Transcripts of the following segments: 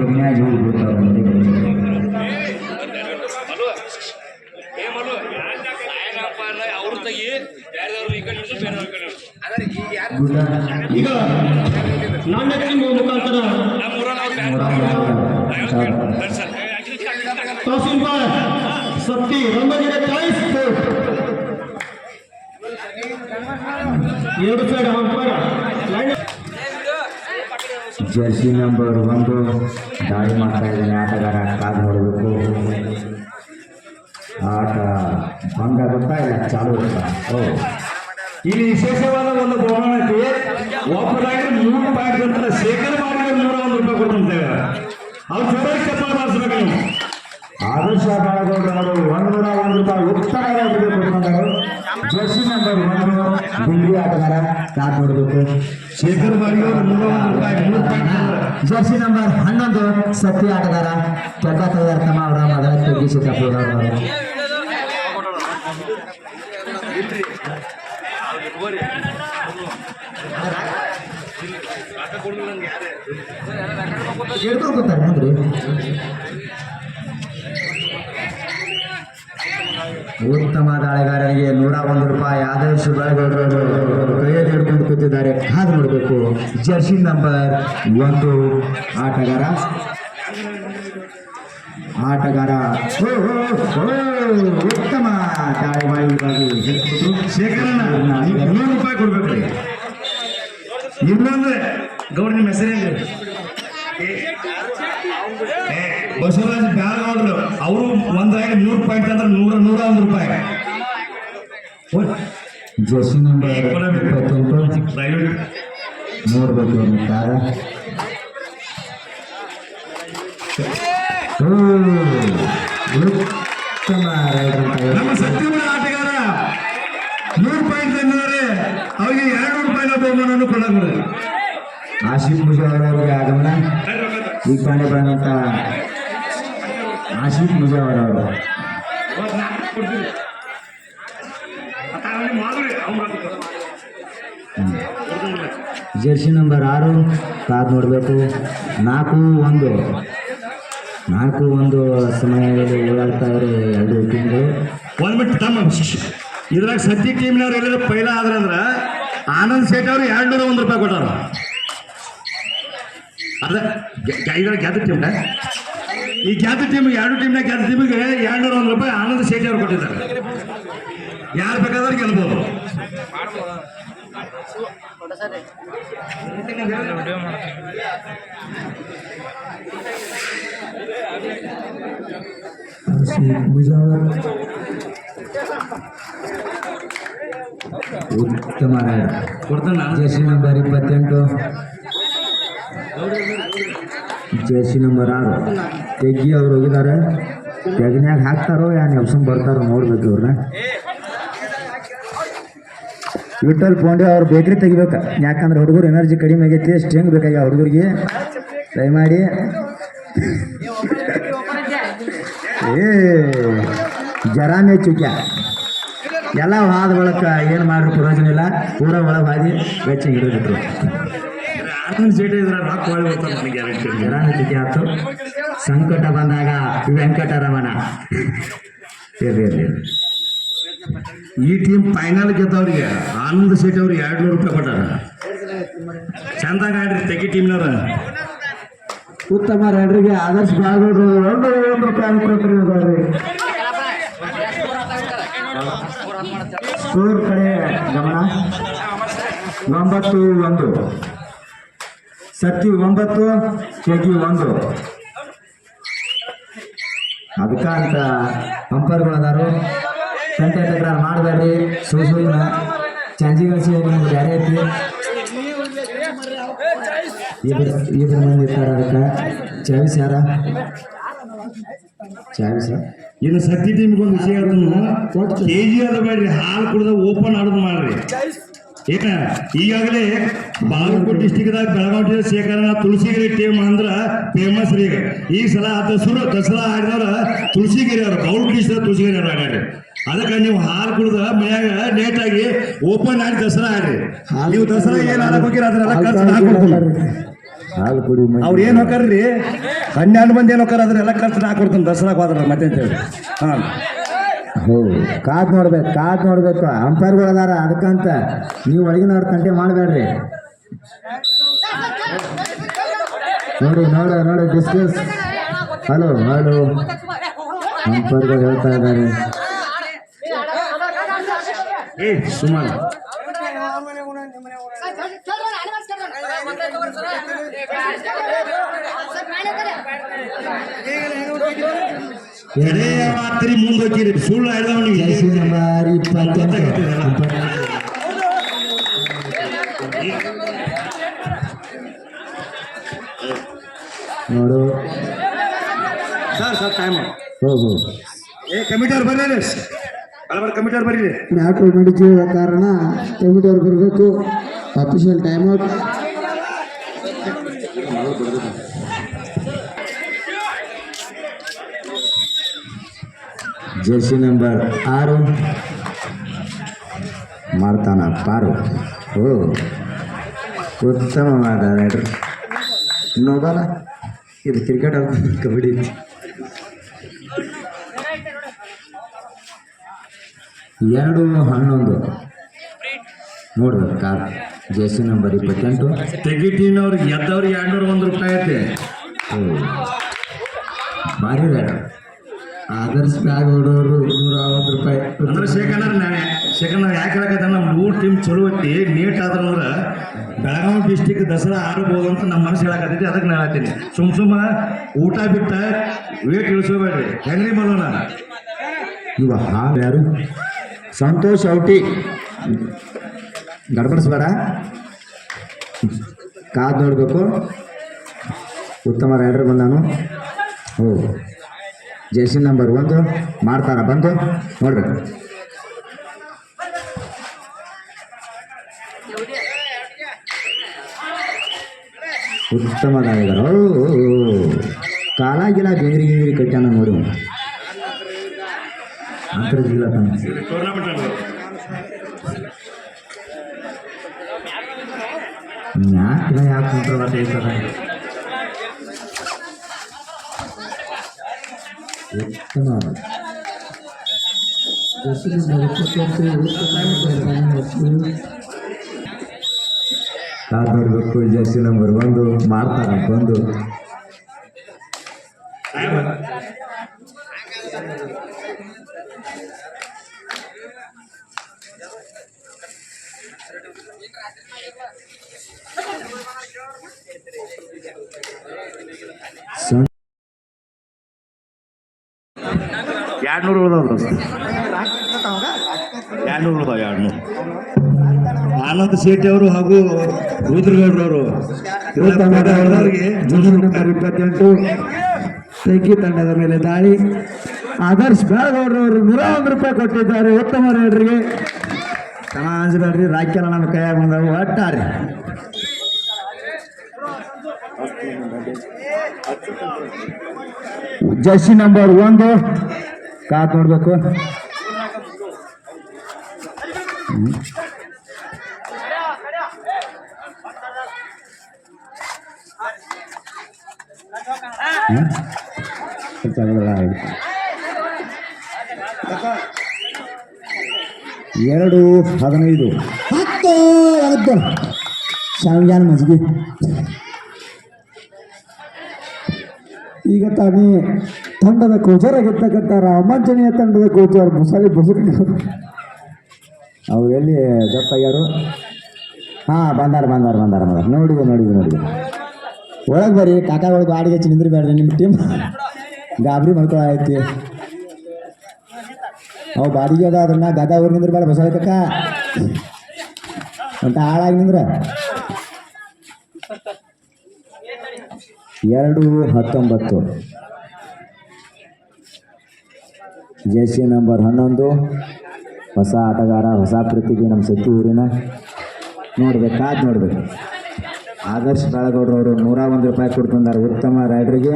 ಯಜ್ಞಾಜಿ ಹೋಗ್ಬಿಡ್ತಾರೆ ಈಗ ನಾಣ್ಯ ಮುಖಾಂತರ ತಹಸೀಲ್ದಾರ್ ಸತ್ತಿ ರಂಗಗಿರಿ ಚಾಯ್ಸ್ ಎರಡು ಸೈಡ್ ಜರ್ಸಿ ನಂಬರ್ 1 ದಾಳಿ ಮಾಡ್ತಾ ಇದ್ದಾನೆ ಆಟಗಾರ ಕಾದು ನೋಡಬೇಕು ಆಟ ಬಂದ ಗೊತ್ತಾ ಇಲ್ಲ ಚಾಲು ಇರುತ್ತಾ ಇಲ್ಲಿ ವಿಶೇಷವಾದ ಒಂದು ಬಹುಮಾನಕ್ಕೆ ಒಬ್ಬರಾಗಿ 3 ಪಾಯಿಂಟ್ ಅಂತ ಶೇಖರ್ ಮಾಡಿದ್ರೆ 101 ರೂಪಾಯಿ ಕೊಡ್ತಂತೇವೆ ಅವ್ರು ಜೋರಾಗಿ ಚಪ್ಪಾಳೆ ಮಾಡಿಸ್ಬೇಕು ನೀವು ಆದರ್ಶ ಬಾಳಗೌಡರು 101 ರೂಪಾಯಿ ಉತ್ತರ ಕೊಡ್ಕೊಂಡರು ಜರ್ಸಿ ನಂಬರ್ 1 ಡಿಗ್ರಿ ಆಟಗಾರ ಕಾದು ನೋಡಬೇಕು ಶೇಖರ್ ಮಾಡಿದವರು 101 ರೂಪಾಯಿ 3 ಪಾಯಿಂಟ್ ಜರ್ಸಿ ನಂಬರ್ 11 ಸತ್ಯ ಆಟಗಾರ ಕೆಟ್ಟ ತಮ್ಮ ಅವರ ಮಗಳ ತೆಗಿಸಿದ್ದವರು ಹೇಳ್ಕೊಳ್ತಾರೆ ನೋಡ್ರಿ ಉತ್ತಮ ದಾಳಿಗಾರನಿಗೆ 101 ರೂಪಾಯಿ ಆದರ್ಶ ಬೆಳಗೌಡರು ಕೈಯಲ್ಲಿ ಹಿಡ್ಕೊಂಡು ಕೂತಿದ್ದಾರೆ ಕಾದು ನೋಡಬೇಕು ಜರ್ಸಿ ನಂಬರ್ 1 ಆಟಗಾರ ಉತ್ತಮ ದಾಳಿ ಮಾಡಿ ಶೇಖರಣ್ಣ 100 ರೂಪಾಯಿ ಕೊಡ್ಬೇಕ್ರಿ ಇನ್ನೊಂದು ಗೌಡ ನಿಮ್ಮ ಹೆಸರೇನು ಬಸವರಾಜ್ ಬ್ಯಾಳಗೌಡರು ಅವರು ಒಂದಾಗಿ 100 ಪಾಯಿಂಟ್ ಅಂದ್ರೆ 101 ರೂಪಾಯಿ ಜರ್ಸಿ ನಂಬರ್ 28 ಪ್ರೈವೇಟ್ ನೋಡ್ಬೇಕು ಅನ್ನುತ್ತಾರ ಉತ್ತಮ ರೈಡರ್ ನಮ್ಮ ಸತ್ಯವಾದ ಆಟಗಾರ 100 ಪಾಯಿಂಟ್ ತಂದಿದ್ದಾರೆ ಅವರಿಗೆ 200 ರೂಪಾಯಿನ ಬಹುಮಾನವನ್ನು ಕೊಡಬಹುದು ಆಶೀಫ್ ಮುಜಾವರ್ ಅವರಿಗೆ ಆಗಮನ ಈಗ ತಾನೇ ಬಂದಂತ ಆಶೀಫ್ ಮುಜಾವರ್ ಅವರು ಜರ್ಸಿ ನಂಬರ್ 6 ಕಾದು ನೋಡಬೇಕು 4-1 ಸಮಯದಲ್ಲಿ ಓಡಾಡ್ತಾ ಇರೋ 2 ಟೀಮ್ಗಳು ಒಂದ್ ಬಿಟ್ಟು ತಮ್ಮ ಇದ್ರಾಗ ಸದ್ಯ ಟೀಮ್ನವ್ರು ಎಲ್ಲರೂ ಪೈಲ ಆದ್ರಂದ್ರ ಆನಂದ್ ಸೇಠ್ ಅವರು 201 ರೂಪಾಯಿ ಕೊಟ್ಟಾರ ಅದ ಇದ್ರ ಗೆದ್ದ ಟೀಮ್ನ ಈ ಗೆದ್ದ ಟೀಮ್ 2 ಟೀಮ್ನಾಗ ಗೆದ್ದ ಟೀಮಿಗೆ 201 ರೂಪಾಯಿ ಆನಂದ್ ಸೇಠ್ ಅವರು ಕೊಟ್ಟಿದ್ದಾರೆ ಯಾರು ಬೇಕಾದ್ರೆ ಗೆಲ್ಬೋದು ಉತ್ತಮ ಕೊಡ್ತಾನ Jersey number 28 Jersey number 6 Teggi ಅವ್ರು ಹೋಗಿದ್ದಾರೆ ತೆಗ್ನ್ಯಾಗ ಹಾಕ್ತಾರೋ ಏನು ಎಬ್ಸಂಗ್ ಬರ್ತಾರೋ ನೋಡ್ಬೇಕು ಇವ್ರನ್ನ ವಿಠಲ್ ಪೋಂಡೆ ಅವ್ರು ಬೇಕ್ರಿ ತೆಗಿಬೇಕು ಯಾಕಂದ್ರೆ ಹುಡುಗರು ಎನರ್ಜಿ ಕಡಿಮೆ ಆಗೈತಿ ಸ್ಟ್ರಿಂಗ್ ಬೇಕಾಗಿ ಹುಡುಗರಿಗೆ ದಯಮಾಡಿ ಜರಾಮೆ ಚುಕ್ಯ ಎಲ್ಲ ಹಾದ ಬಳಕ ಏನು ಮಾಡ್ರು ಪ್ರಯೋಜನ ಇಲ್ಲ ಪೂರ ಒಳಗೆ ಹಾದಿ ವೆಚ್ಚ ಹಿಡಿದಿಟ್ರು ಆನಂದ್ ಸೇಠ್ ಇದ್ರೆ ರಾಕ್ ಮಾಡಿ ಬರ್ತಾರೆ ನನಗೆ ಗ್ಯಾರಂಟಿ ಜರಾಮೆ ಚುಕ್ಯ ಆಯ್ತು ಸಂಕಟ ಬಂದಾಗ ವೆಂಕಟರಮಣ ಇರಲಿ ಈ ಟೀಮ್ ಫೈನಲ್ ಗೆದ್ದವ್ರಿಗೆ ಆನಂದ್ ಸೇಠ್ ಅವ್ರಿಗೆ 200 ರೂಪಾಯಿ ಕೊಟ್ಟಾರ ಚಂದಾಗ ಆಡ್ರಿ ತೆಗಿ ಟೀಮ್ನವ್ರ ಉತ್ತಮ ರೈಡರಿಗೆ ಆದರ್ಶ ಬಾಳಗೌಡರು 101 ರೂಪಾಯಿ ಕೊಟ್ಟರು ಸ್ಕೋರ್ ಕಡೆ ಗಮನ 9-1 ಸತ್ಯ 9 ಕೆಜಿ 1 ಅದಕ್ಕ ಅಂತ ಅಂಪರ್ಗಳು ಅದಾರು ಸಂತೆ ತಕರಾರು ಮಾಡಬೇಡ್ರಿ ಸುಳ್ಳ ಚಾಂಜಿ ಗಳಿಸಿ ನಿಮ್ಗೆ ಬೇರೆ ಐತಿ ಇದ್ರ ಮಂದಿ ಇರ್ತಾರ ಅದಕ್ಕೆ ಚಾವಿಸ್ ಯಾರ ಚಾವಿಸ ಇನ್ನು ಸತ್ಯ ಟೀಮ್ಗೆ ಒಂದು ವಿಷಯ ಕೆಜಿ ಅದ ಬೇಡ್ರಿ ಹಾಲು ಕುಡ್ದ ಓಪನ್ ಆಡೋದು ಮಾಡ್ರಿ ಏನ ಈಗಾಗಲೇ ಬಾಗಲಕೋಟೆ ಡಿಸ್ಟಿಕ್ದಾಗ ಬೆಳಗಾವಿ ಶೇಖರಣ ತುಳಸಿಗಿರಿ ಟೀಮ್ ಅಂದ್ರ ಫೇಮಸ್ ರೀ ಈ ಸಲ ದಸರಾ ಆಡಿದವ್ರ ತುಳಸಿಗಿರಿ ಅವ್ರು ಬಾಗಲಕೋಟೆ ಡಿಸ್ಟ್ರಿಕ್ಟ್ ತುಳಸಿಗಿರಿ ಅವ್ರು ಆಡ್ರಿ ಅದಕ್ಕೆ ನೀವು ಹಾಲು ಕುಡ್ದ ಮನ್ಯಾಗ ಲೇಟ್ ಆಗಿ ಓಪನ್ ಆಡಿ ದಸರಾ ಆಡ್ರಿ ನೀವು ದಸರಾ ಏನ್ ಆಡಕ್ ಹೋಗಿರ ಅದ್ರೆಲ್ಲ ಖರ್ಚು ಹಾಕ್ಬಿಡ್ತಾರೆ ಹಾಲು ಕುಡಿ ಅವ್ರು ಏನ್ ಹಾಕಾರ್ರಿ 12 ಮಂದಿ ಏನೋ ಕರೆದ್ರೆ ಎಲ್ಲ ಖರ್ಚು ನಾ ಕೊಡ್ತೀನಿ ದಸರಾಕ್ ಹೋದ್ರೆ ಮತ್ತೆ ಅಂತೇಳಿ ಹಾಂ ಹೋ ಕಾದ್ ನೋಡ್ಬೇಕು ಅಂಪೈರ್ಗಳು ಅದಾರ ಅದಕ್ಕಂತ ನೀವು ಒಳಗಿನವ್ರ ತಂಟೆ ಮಾಡಬೇಡ್ರಿ. ನೋಡಿ ಡಿಸ್ಕಸ್. ಹಲೋ ಅಂಪೈರ್ಗಳು ಹೇಳ್ತಾ ಇದ್ದಾರೆ. ಏ ಸುಮಾರು ಎಡೆ ರಾತ್ರಿ ಮುಂದೋಗಿರಿ ಸುಳ್ಳು ಹೇಳ್ದವನಿಗೆ ಜರ್ಸಿ ನಂಬರ್ 28 ನೋಡು. ಸರ್ ಟೈಮ್ ಹೋಗು. ಏ ಕಮಿಟಿಯವ್ರು ಬರ್ರಿ ಕಮಿಟಿಯವ್ರು ಬರ್ರಿ ಮ್ಯಾಟ್ರು ನಡೀತಿರೋ ಕಾರಣ ಕಮಿಟಿ ಅವ್ರು ಬರಬೇಕು. Official time out. Jersey number 6 ಮಾಡ್ತಾನ ಪಾರು. ಉತ್ತಮವಾದ ರೈಡರ್. ನೋಡಲ್ಲ ಇದು ಕ್ರಿಕೆಟ್ ಕಬಡ್ಡಿ. ಎರಡು 11 ನೋಡ್ಬೇಕು ಕಾರ್. ಜರ್ಸಿ ನಂಬರ್ 28 ತೆಗಿಟೀನವ್ರಿಗೆ ಗೆದ್ದವ್ರಿಗೆ 201 ರೂಪಾಯಿ ಐತೆ. ಭಾರಿ ರೈಡರ್. ಆದರ್ಶ ಬ್ಯಾಗ್ ಹೊಡೋರು 150 ರೂಪಾಯಿ. ಅಂದ್ರೆ ಶೇಖಣ್ಣ ಯಾಕೆ ಹೇಳಕತ್ತ ನಮ್ಮ 3 ಟೀಮ್ ಚಲೋ ಐತಿ ನೀಟ್ ಆದ್ರಂದ್ರೆ ಬೆಳಗಾವಿ ಡಿಸ್ಟಿಕ್ ದಸರಾ ಆಡ್ಬೋದು ಅಂತ ನಮ್ಮ ಮನಸ್ಸು ಹೇಳಕತ್ತೈತಿ. ಅದಕ್ಕೆ ನಾನು ಹೇಳ್ತೀನಿ ಸುಮ್ಮ ಊಟ ಬಿಟ್ಟ ವೇಟ್ ಇಳಿಸೋಬೇಡ್ರಿ. ಹೆಂಗ್ರಿ ಮಾಡೋಣ ಇವ ಹಾಡು ಯಾರು? ಸಂತೋಷ್ ಔಟಿ. ಗಡ್ಬಡಿಸ್ಬೇಡ, ಕಾದು ನೋಡಬೇಕು. ಉತ್ತಮ ರೈಡರ್ ಬಂದಾನು. ಜರ್ಸಿ ನಂಬರ್ 1 ಮಾಡ್ತಾರ ಬಂದು ನೋಡ್ಬೇಕು. ಉತ್ತಮ ಗಾಳಿಗಳು. ಕಾಲಾಗಿಲ್ಲ ಗಿಂಗ್ರಿ ಕಟ್ಟಾನ ನೋಡಿ. ಅಂತರ ಜಿಲ್ಲಾ ಟೂರ್ನಮೆಂಟ್ ಯಾಕೆ ಕುಂಟ್ರವಾದ ಇರ್ತಾರೆ. ಉತ್ತಮ ಕಾದು ನೋಡ್ಬೇಕು. ಜರ್ಸಿ ನಂಬರ್ 1 ಮಾಡ್ತಾರ ಬಂದು. $200 ಉಳ್ದವ್ರು 200 ಆನಂದ್ ಶೆಟ್ಟಿ ಅವರು ಹಾಗೂ ರುದ್ರಗೌಡ್ರವರು ಅವ್ರಿಗೆ ಜರ್ಸಿ ನಂಬರ್ 28 ತೆಗಿ ತಂಡದ ಮೇಲೆ ದಾಳಿ. ಆದರ್ಶ್ ಬ್ಯಾಗೌಡ್ರವರು 101 ರೂಪಾಯಿ ಕೊಟ್ಟಿದ್ದಾರೆ. ಉತ್ತಮ ರೈಡರ್ಗೆ ಅಂಜಬೇಡ್ರಿ. ರಾಕೆಲ್ಲ ನಮ್ಮ ಕೈಯಾಗ ಬಂದವು. ಒಟ್ಟಾರೆ ಜರ್ಸಿ ನಂಬರ್ 1 ಕಾತ್ ನೋಡ್ಬೇಕು. ಎರಡು 15 10 ಶಾವಿಗಾನ ಮಜ್ಜಿಗೆ. ಈಗ ತಾನೇ ತಂಡದ ಕೋಚರಾಗಿರ್ತಕ್ಕಂಥ ರಾಮಾಂಜನೇಯ ತಂಡದ ಕೋಚರ್ ಮುಸಾಲಿ ಬಸುಕಿ ಅವ್ರು ಎಲ್ಲಿ ಗೊತ್ತಾಗ್ಯಾರು? ಹಾಂ ಬಂದಾರ. ನೋಡಿದೆ ಒಳಗೆ ಬರ್ರಿ. ಕಾಕಾಗಳು ಗಾಡಿಗೆ ಹಚ್ಚಿ ನಿಂದ್ರಿ ಬೇಡ್ರಿ. ನಿಮ್ಮ ಟೀಮ್ ಗಾಬರಿ ಮಾಡ್ಕೊಳೈತಿ. ಅವು ಬಾಡಿಗೆ ಅದ ಅದನ್ನ ಗದಾ ಊರು ನಿಂದ್ರ ಬೇಡ ಬಸವಕ್ಕ ಅಂತ ಹಾಳಾಗಿ ನಿಂದ್ರ. 2-19 ಜರ್ಸಿ ನಂಬರ್ 11 ಹೊಸ ಆಟಗಾರ, ಹೊಸ ಪ್ರತಿಭೆ ನಮ್ಮ ಸತ್ತಿ ಊರಿನ. ನೋಡ್ಬೇಕು. ಆದರ್ಶ್ ಬಾಳಗೌಡ್ರವರು 101 ರೂಪಾಯಿ ಕೊಡ್ತಂದಾರೆ ಉತ್ತಮ ರೈಡ್ರಿಗೆ.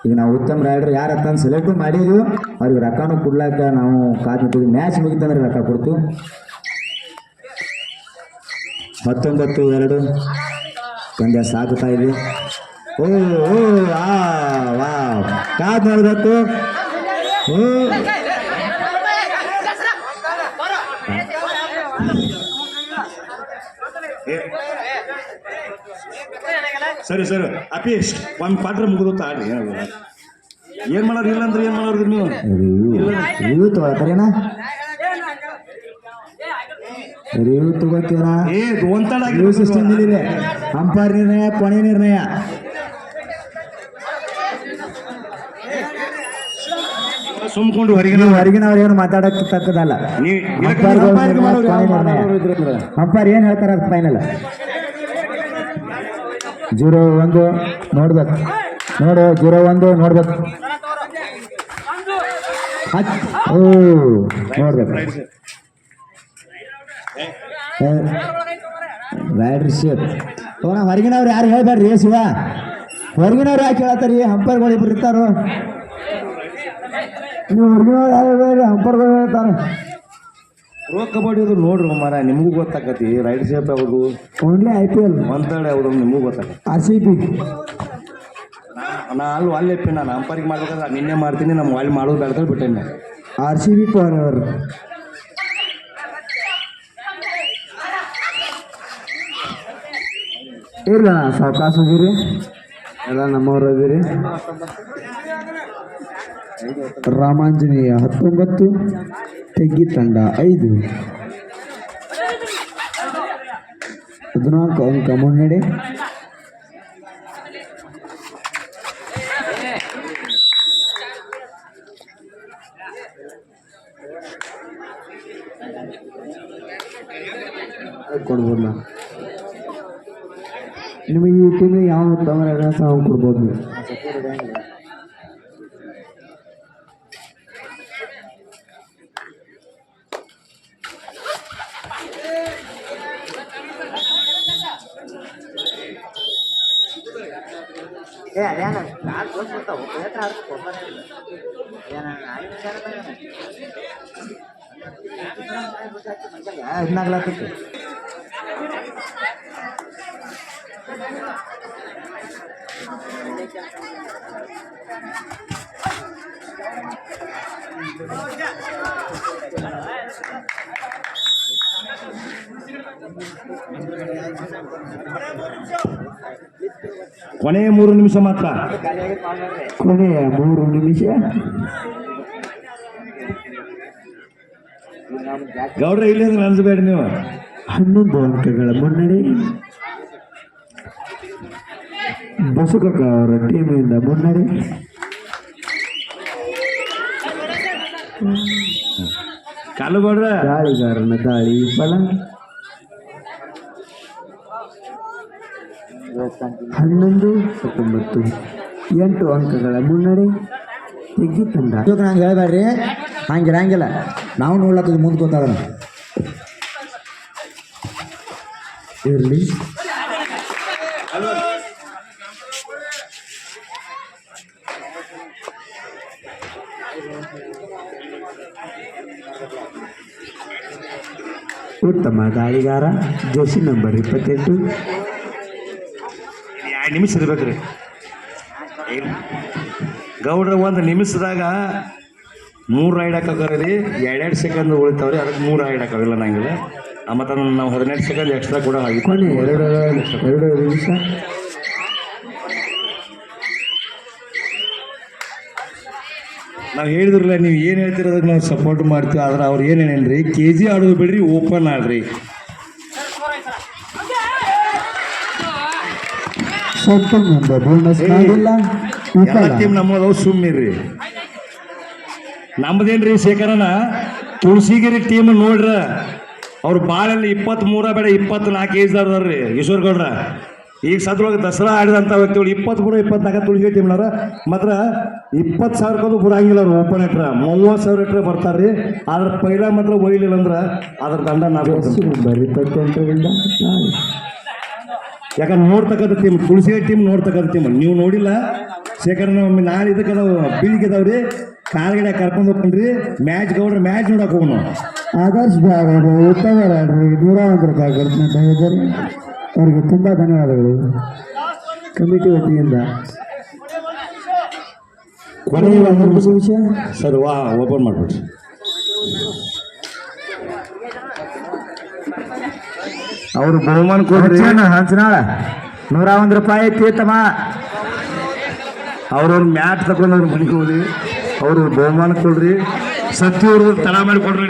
ಈಗ ನಾವು ಉತ್ತಮ ರೈಡರ್ ಯಾರು ಅಂತ ಸೆಲೆಕ್ಟ್ ಮಾಡಿದ್ವಿ. ಅವ್ರಿಗೆ ರೊಕ್ಕನೂ ಕೊಡ್ಲಾಕ ನಾವು ಕಾದು ನಿಂತಿದ್ವಿ. ಮ್ಯಾಚ್ ಮುಗಿತಂದ್ರೆ ರೊಕ್ಕ ಕೊಡ್ತು. 19-2 ಪಂದ್ಯ ಸಾಗುತ್ತಾ ಇದೆ. ಓ ಓ ಆ ವಾ ಕಾದ್ ನೋಡ್ಬೇಕು. ಓ ಸರಿ ಸರಿ ಅಪೀಶ್ ಒಂದು ಪಾಟ್ರೆ ಮುಗಿದು ಆಡ್ರಿ ಏನ್ ಮಾಡೋರು ಇಲ್ಲ ಅಂದ್ರೆ ಏನ್ ಮಾಡೋರು ನೀವು ರಿವ್ಯೂ ತಗೋತಾರೇನ? ರಿವ್ಯೂ ತಗೋತೀರ? ರಿವ್ಯೂ ಸಿಸ್ಟಮ್ ಇದೆ. ಅಂಪೈರ್ ನಿರ್ಣಯ, ಕೊನೆ ನಿರ್ಣಯ. ಸುಮ್ಕೊಂಡು ಹೊರಗಿನವ್ರು ಏನು ಮಾತಾಡಕ್ಕೆ ತಕ್ಕದಲ್ಲ. ಅಂಪೈರ್ ಏನ್ ಹೇಳ್ತಾರ ಅದು ಫೈನಲ್. 0-1 ನೋಡ್ಬೇಕು. ನೋಡು 0-1 ನೋಡ್ಬೇಕು. ಓ ನೋಡ್ಬೇಕು. ರೈಡರ್ ಶೇಪ್ ಹೊರಗಿನವ್ರು ಯಾರು ಹೇಳ್ಬೇಡ್ರಿ ಶಿವ. ಹೊರಗಿನವ್ರು ಯಾಕೆ ಹೇಳ್ತಾರಿ? ಅಂಪೈರ್ಗಳು ಇಬ್ರು ಇರ್ತಾರೋ. ನೀವು ಹೊರಗಿನವ್ರು ಯಾರು ಹೇಳ್ಬೇಡ್ರಿ, ಅಂಪೈರ್ಗಳು ಹೇಳ್ತಾರೆ. ಪ್ರೋ ಕಬಡ್ಡಿ ಅದು ನೋಡ್ರಿ ಮರ ನಿಮಗೂ ಗೊತ್ತಾಕತಿ. ರೈಡ್ ಶೇಪ್ ಯಾವುದು? ಓನ್ಲಿ IPL ಒಂದೆರಡು ಯಾವುದು ನಿಮಗೂ ಗೊತ್ತಾಗತ್ತೆ. RCB ನಾ ಅಲ್ಲೆಪ್ಪಿ ನಾನು ಅಂಪೈರಿಗೆ ಮಾಡ್ಬೇಕಾದ್ರೆ ನಿನ್ನೆ ಮಾಡ್ತೀನಿ. ನಮ್ಮ ಅಲ್ಲಿ ಮಾಡೋದು ಬೆಳೆದ್ರೆ ಬಿಟ್ಟೇನೆ. RCB for ever. ಇಲ್ಲ ಸಾವಕಾಶ ಹೋಗಿರಿ, ಎಲ್ಲ ನಮ್ಮವ್ರು ಇದೀರಿ. ರಾಮಾಂಜನೇಯ 19, ತೆಗ್ಗಿ ತಂಡ 5. 14 ಅಂಕ ಮುನ್ನಡೆ. ಕೊಡ್ಬೋದಲ್ಲ ನಿಮಗೆ ಈ ಟೀಮಿಗೆ ಯಾವ ತೊಂದರೆ ಸಾವು ಕೊಡ್ಬೋದು ನೀವು. ಕೊನೆಯ 3 ನಿಮಿಷ ಮಾತ್ರ. ಕೊನೆಯ 3 ನಿಮಿಷ. ಗೌಡ್ರ ಇಲ್ಲಿ ಅಂದ್ರೆ ಅನ್ಸಬೇಡ ನೀವು. 11 ಅಂಕಗಳ ಮುನ್ನಡೆ. ಬಸುಕಕ್ಕ ಅವರ ಟೀಮಿಂದ ಮುನ್ನಡೆ. ಕಾಲುಗೌಡ್ರ ದಾಳಿಗಾರನ ದಾಳಿ ಫಲ. 11-19 8 ಅಂಕಗಳ ಮುನ್ನಡೆ. ತೆಗ್ಗಿ ತಂಡ. ಹಂಗೆ ಹೇಳ್ಬೇಡ್ರಿ, ಹಂಗಿರಂಗಿಲ್ಲ. ನಾವು ನೋಡ್ಲತ್ತದ ಮುಂದೆ ಗೊತ್ತಾಗ ಇರಲಿ. ಉತ್ತಮ ದಾಳಿಗಾರ ಜೋಶಿ ನಂಬರ್ 28. 2 ನಿಮಿಷ ಇರ್ಬೇಕ್ರಿ ಗೌಡ್ರ. 1 ನಿಮಿಷದಾಗ 3 ರೈಡ್ ಹಾಕೋರಿ. 2 ಸೆಕೆಂಡ್ ಉಳಿತಾವ್ರಿ. ಅದಕ್ಕೆ 3 ರೈಡ್ ಹಾಕೋದಿಲ್ಲ ನಂಗಿಲ್ಲ. ಮತ್ತು ನಾವು 15 ಸೆಕೆಂಡ್ ಎಕ್ಸ್ಟ್ರಾ ಕೂಡ ಆಗಿ ಕೊನೆ 2 ನಿಮಿಷ. ನಾವು ಹೇಳಿದ್ರಲ್ಲ, ನೀವು ಏನು ಹೇಳ್ತಿರೋದಕ್ಕೆ ನಾವು ಸಪೋರ್ಟ್ ಮಾಡ್ತೀವಿ. ಆದ್ರೆ ಅವ್ರು ಏನೇನೇನ್ರಿ KG ಆಡೋದು ಬಿಡ್ರಿ, ಓಪನ್ ಆಡ್ರಿ. ಎಲ್ಲ ಟೀಮ್ ನಮ್ಮದು ಸುಮ್ಮಿರ್ರಿ. ನಮ್ದೇನ್ರಿ ಶೇಖರನ ತುಳಸಿಗಿರಿ ಟೀಮ್ ನೋಡ್ರ. ಅವ್ರು ಬಾಳಲ್ಲಿ 23 ಬೇಡ 24 ಏಜ್ದಾರ್ರಿ ಈಶ್ವರ್ ಗೌಡ್ರ. ಈಗ ಸದ್ರೊಳಗೆ ದಸರಾ ಆಡಿದಂಥ ವ್ಯಕ್ತಿಗಳು 23-24 ತುಳಸಿಗಿರಿ ಟೀಮ್ನವ್ರ. ಮಾತ್ರ 20,000 ಬರಂಗಿಲ್ಲ ಅವ್ರು. ಓಪನ್ ಇಟ್ರ 30,000 ಇಟ್ರೆ ಬರ್ತಾರ್ರಿ. ಆದ್ರೆ ಪೈಲ ಮಾತ್ರ ಒಯ್ಲಿಲ್ಲ ಅಂದ್ರೆ ಅದ್ರ ದಂಡ ನಾವು ಯಾಕಂದ್ರೆ ನೋಡ್ತಕ್ಕಂಥ ಟೀಮ್ ತುಳಸಿಗಿರಿ ಟೀಮ್ ನೋಡ್ತಕ್ಕಂಥ ಟೀಮ್. ನೀವು ನೋಡಿಲ್ಲ ಶೇಖರನ. ಒಮ್ಮೆ ನಾಳೆ ಇದಕ್ಕೆ ನಾವು ಬೀಳಿಗೆದವ್ರಿ ಕಾಲ್ಗಡೆ ಕರ್ಕೊಂಡು ಹೋಗ್ಕೊಂಡ್ರಿ. ಮ್ಯಾಚ್ ಗೌಡ್ರ ಮ್ಯಾಚ್ ನೋಡಕ್ ಹೋಗೋಣ. ಆದರ್ಶ್ ಉತ್ತಮ 101 ರೂಪಾಯಿ ಕೊಡ್ತೀನಿ. ಅವರಿಗೆ ತುಂಬ ಧನ್ಯವಾದಗಳು ಕಮಿಟಿ ವತಿಯಿಂದ. ಕೊನೆಯ ಒಂದು ವಿಷಯ ಸರ್ ಓಪನ್ ಮಾಡ್ಬಿಡ್ರಿ. ಅವರು ಬಹುಮಾನ ಕೊಡ್ರಿ ಹಂಚನಾಳ ₹101 ಐತಿ ತಮ್ಮ. ಅವ್ರವ್ರ ಮ್ಯಾಟ್ ತಗೊಂಡು ಅವ್ರ ಮನೆಗೆ ಹೋಗಿ ಅವರು ಬಹುಮಾನ ಕೊಡ್ರಿ. ಸತ್ಯ ಅವ್ರದ್ದು ತಡ ಮಾಡಿ ಕೊಡ್ರಿ.